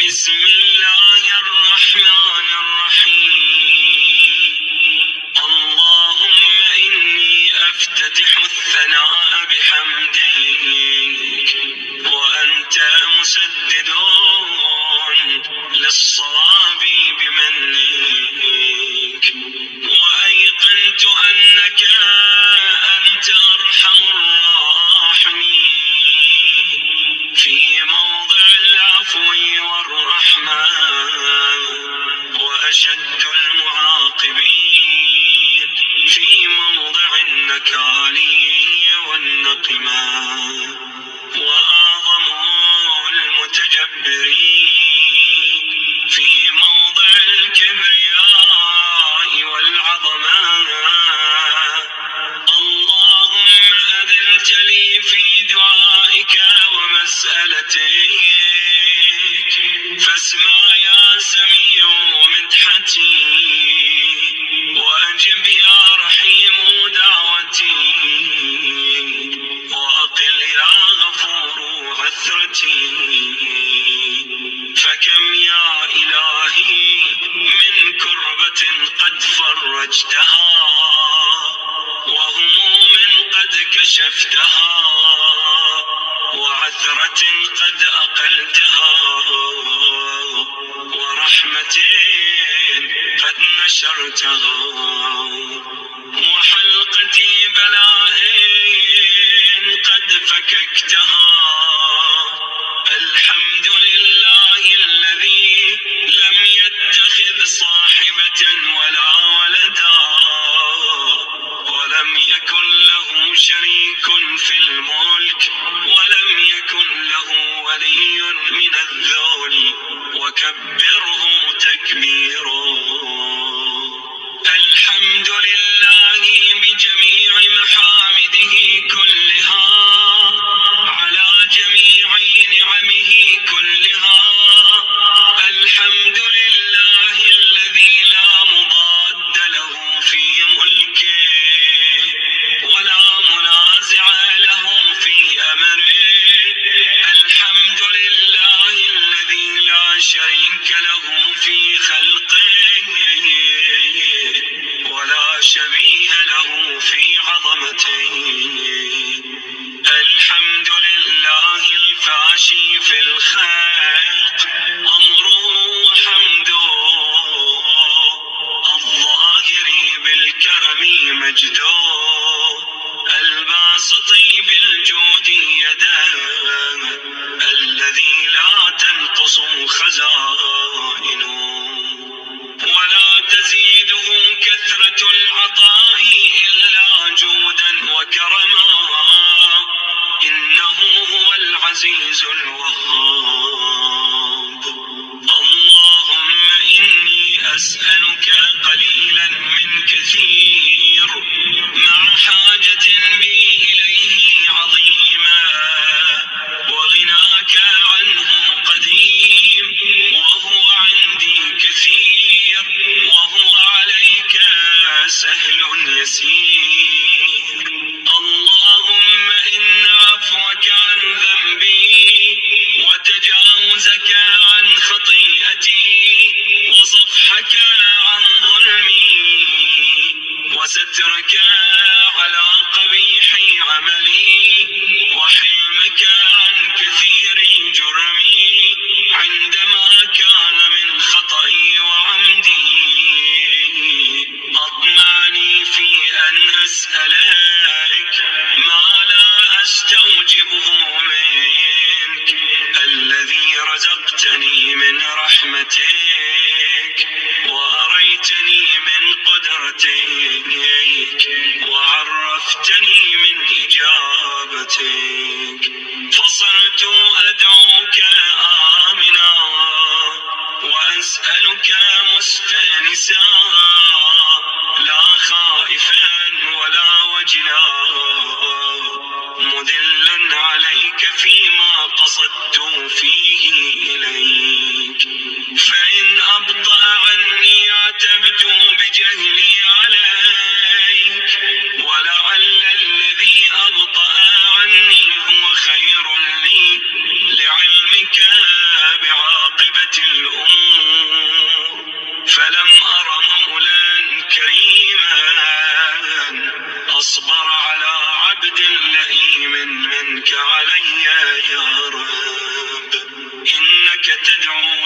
بسم الله الرحمن الرحيم. اللهم إني أفتتح الثناء بحمدك وأنت مسدد للصواب بمنك، وأيقنت أنك أنت أرحم الراحمين في موضع العفو والرحمة، وأشد المعاقبين في موضع النكال والنقمة، وأعظم المتجبرين في موضع الكبرياء والعظمة. اللهم أذنت لي في دعائك ومسألتك، فاسمع يا سميع مدحتي، وأجب يا رحيم دعوتي، وأقل يا غفور عثرتي. فكم يا إلهي من كربة قد فرجتها، وهموم قد كشفتها، وعثرة قد أقلتها، ورحمة قد نشرتها، وحلقة بلاء قد فككتها. الحمد لله الذي لم يتخذ صاحبة ولا ولدا، ولم يكن له شريك في الملك، ولم يكن له ولي من الذل، وكبره تكبيرا. الحمد لله بجميع محامده كلها، على جميع نعمه كلها. الحمد لله الذي لا مضاد له في ملكه، ولا منازع له في أمره. الحمد لله الذي لا شريك له في خلقه، ولا شبيه له في عظمته. الحمد لله الفاشي في الخلق أمره وحمده، الظاهر بالكرم مجده، الباسط بالجود يده، الذي لا تنقص خزائنه، ولا تزيده كثرة العطاء إلا جودا وكرما. إنه هو العزيز الوهاب. اللهم إني أسألك قليلا من كثير، مع حاجة بي إليه عظيما، وغناك عنه قديم، وهو عندي كثير، وهو عليك سهل يسير. اللهم إن عفوك عن ذنبي، وتجاوزك عن خطيئتي، وصفحك عن ظلمي، وسترك على قبيح عملي، وحلمك عن كثير جرمي، عندما كان من خطئي وعمدي. أطمعني في أن أسألك ما لا أستوجبه منك، الذي رزقتني من رحمتك، وأريتني من قدرتك، وعرفتني من إجابتك، فصرت أدعوك آمنا، وأسألك مستأنسا، لا خائفا ولا وجلا، مذلا عليك فيما قصدت فيه إليك. فإن أبطأ عني عتبت بجهلي عليك، ولعل الذي أبطأ عني هو خير لي، لعلمك بعاقبة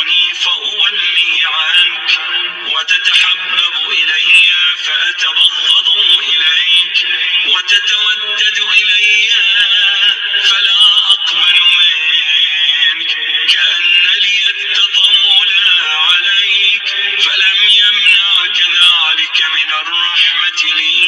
تحبني فأولي عنك، وتتحبب إلي فأتبغض إليك، وتتودد إلي فلا أقبل منك، كأن لي التطول عليك، فلم يمنعك ذلك من الرحمة لي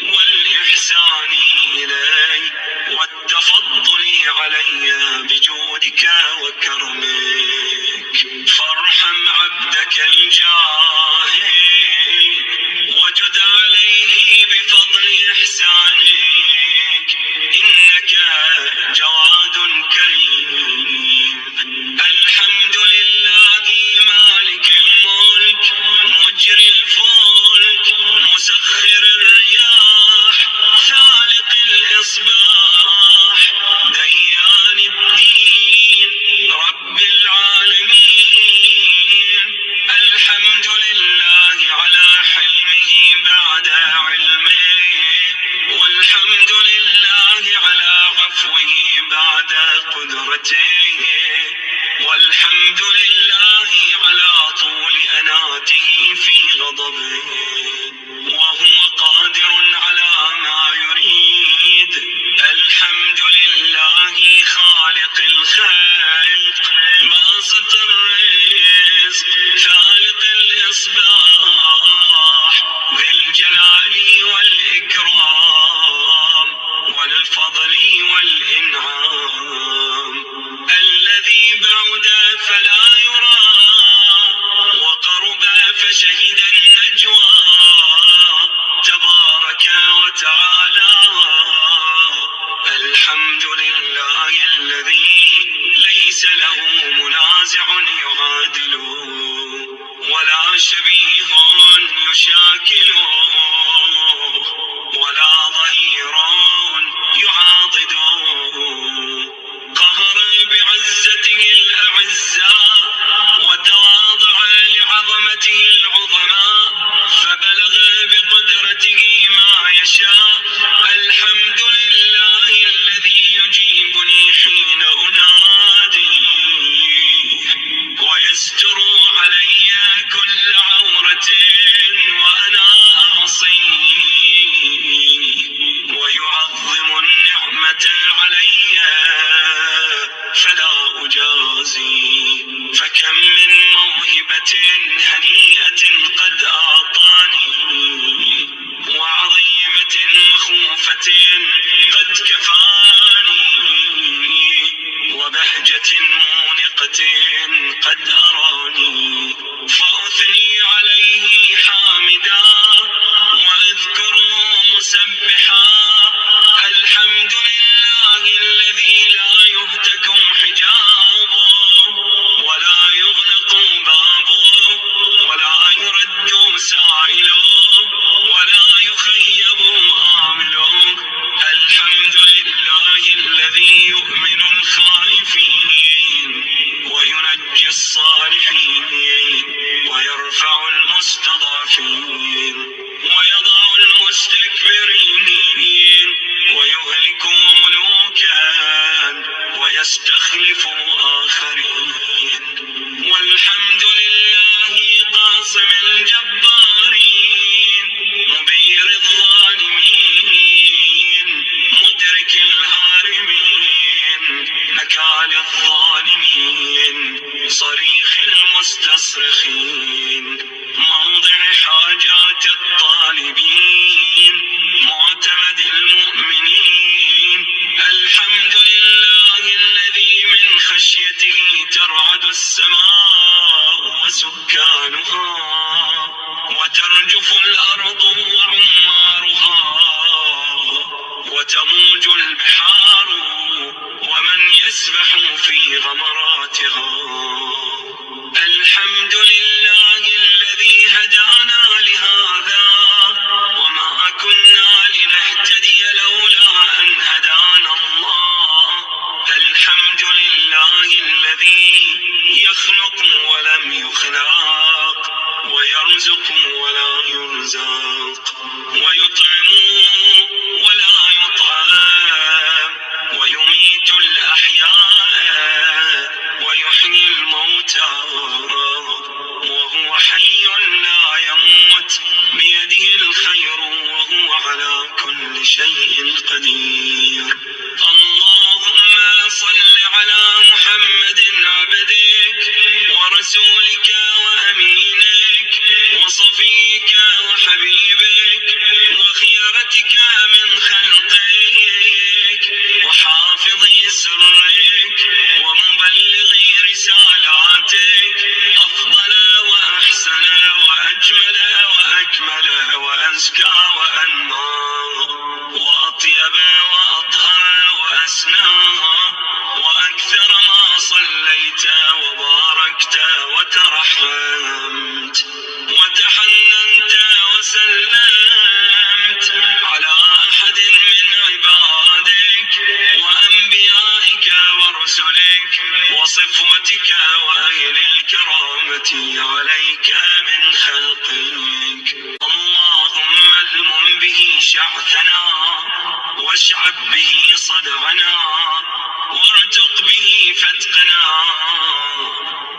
والإحسان إلي والتفضل علي بجودك وكرمك، فارحم عبدك الجاهل وجد عليه بفضل إحسانك، إنك جواد كريم. الحمد لله مالك الملك مجري الفلك مسخر الرياح فالق الإصباح ديان الدين رب العالمين. الحمد لله على حلمه بعد علمه، والحمد لله على عفوه بعد قدرته، والحمد لله على طول أناته في غضبه، وهو قادر على ما يريد. الحمد لله خالق الخلق باسط الرزق فالق الإصباح ذي الجلال والإكرام والفضل والإنعام، الذي بعد فلا يرى وقرب فشهد النجوى تبارك وتعالى. الحمد لله الذي ليس له منازع يعادله ولا شبيه يشاكله ولا ظهير يعاضده، قهر بعزته الأعزاء وتواضع لعظمته العظماء فبلغ بقدرته ما يشاء. الحمد لله الذي يجيبني حين أنادي ويستر علي كل عورة وأنا أعصيه، ويعظم النعمة علي فلا أجازي، فكم من موهبة هنيئة قد أعطاني وعظيمة مخوفة قد كفاني وبهجة مونقة قد أراني، فأثني عليه حامدا وأذكره مسبحا. الحمد لله الذي لا يهتك حجابه ولا يغلق بابه ولا يرد سائله ولا يخيب آمله. الحمد لله الذي يؤمن الخائفين وينجي الصالحين ويرفع المستضعفين ويضع المستكبرين ويهلك ملوكا ويستخلف آخرين. والحمد لله قاصم الجبارين مبير الظالمين مدرك الهارمين نكال الظالمين صريخ المستصرخين موضع حاجات الطالبين معتمد المؤمنين. الحمد لله الذي من خشيته ترعد السماء وسكانها وترجف الأرض وعمارها وتموج البحار ومن يسبح في غمراتها. الحمد لله الذي هدانا لهذا وما كنا لنهتدي لولا أن هدانا الله. الحمد لله الذي يخلق ولم يخلق ويرزق ولا يرزق ويطعم ولا يطعم ويميت الأحياء ويحيي الموتى التي عليك من خلقك. اللهم المم به شعثنا، واشعب به صدعنا، وارتق به فتقنا،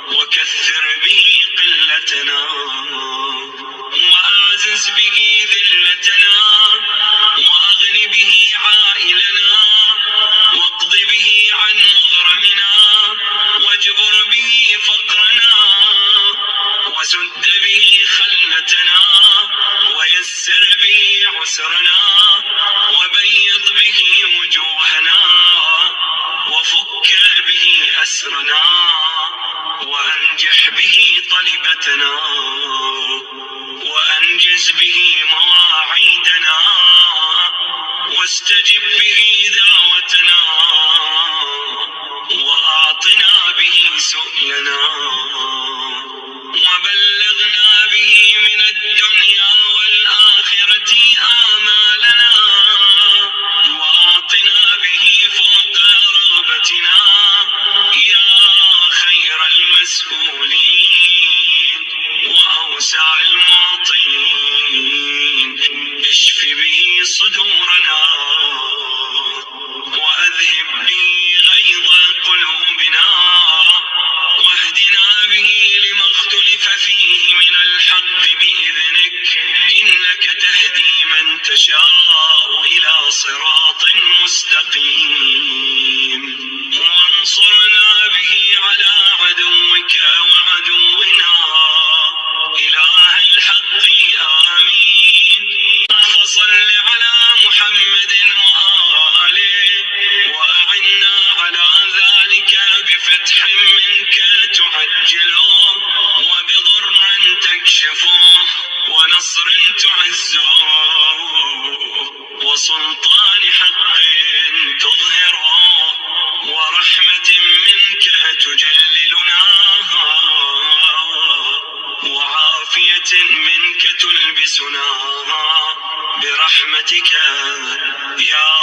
وكثر به قلتنا، وآزز به ذلتنا، وأغن به عائلنا، واقض به عن مغرمنا، واجبر به فقرنا، وسد به خلتنا، ويسر به عسرنا، وبيض به وجوهنا، وفك به أسرنا، وأنجح به طلبتنا، وأنجز به مواعيدنا، واستجب به دعوتنا، وأعطنا به سؤلنا، وبلغنا به من الدنيا والآخرة آمالنا، وأعطنا به فوق رغبتنا يا خير المسؤولين وأوسع المعطين. اشف به صدورنا، وأذهب به غيظ قلوبنا، واهدنا به لما اختلف فيه من الحق بإذنك، إنك تهدي من تشاء إلى صراط مستقيم. وانصرنا به على عدوك وعدونا إله الحق آمين. فصل على محمد وآله، وأعنا على ذلك بفتح منك تعجله، وبضر تكشفه، ونصر تعزه، وسلطان حق تظهره، ورحمة منك تجللنا، وعافية منك تلبسنا برحمتك يا